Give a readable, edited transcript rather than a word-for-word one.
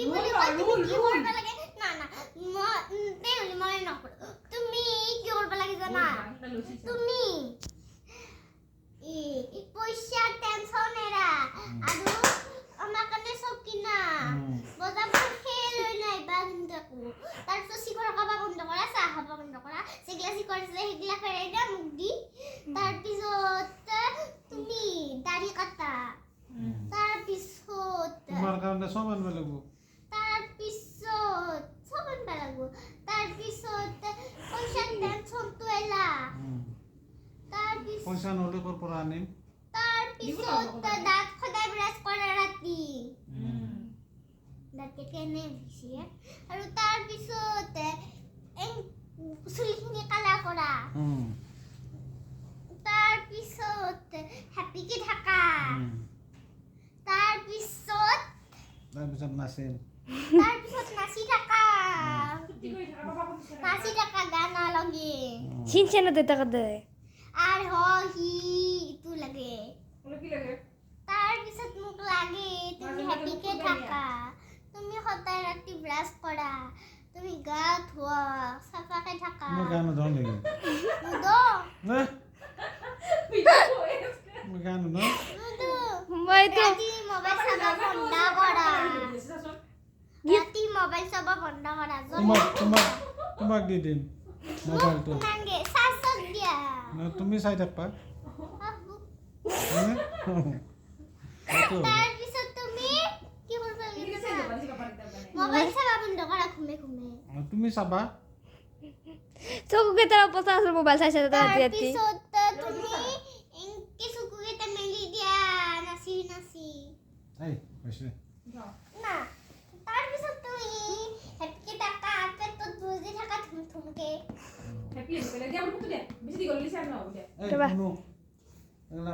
কি বলি তুমি কি করবা লাগে না না দেউলি মনে নকর তুমি কি করবা লাগে জানা তুমি পয়সা টেনশন এরা আৰু আমার কাছে সব কিনা বজাবর খেল হই নাই বান্ধকু তারপর শিকড় খাবা বন্ধ করা চা খাবা বন্ধ করা সেগুলা শিকড় সেগুলা ফেরাই দা মুখ দি তারপিছত তুমি দাড়ি কাটা তারপিছত তোমার কারণে সব আনবে লাগবো তারপিছত সব আনবা লাগবো তারপিছত পয়সা টেনশন তো এলা তারপিছত পয়সা নলে পর পর আনিম তারপিছত দাঁত খদাই ব্রাশ করা রাতি দাঁত কেনে ভিছিয়ে আৰু তাৰপিছত চুলিখিনি কালা কৰা তারপিছত হ্যাপিকে ঢাকা তারপিছত নাচিম নাচি থাকা গানা লগে চিনচেনতে টাকা দে আর হি ইটো লাগে তারপিছত মোক লাগে তুমি হ্যাপিকে থাকা তুমি সদায় ৰাতি ব্ৰাছ কৰা তুমি গা ধোৱা সাফাকে থাকা মই গানো ধৰ নেকি নুদো না মই গানো ন নুদো মই তো ৰাতি মোবাইল চাবা বন্ধ কৰা ৰাতি মোবাইল চাবা বন্ধ কৰা তোমাক দি দিম মোবাইলটো নাংগে সাসক দিয়া তুমি চাই থাকবা তাৰপিছত তুমি কি কৰবা মোবাইল চাবা বন্ধ কৰা ঘুমে তুমি চাবা চকু কেইটা পচা আছে মোবাইল চাইছে ৰাতি ৰাতি তাৰপিছত তুমি ইনকে চকুকেইটা মেলি দিয়া নাচি এই হৈছে না তাৰপিছত তুমি হেপকে টাকা পেটত বজি থাকা থুমথুমকে এই শুনো এলা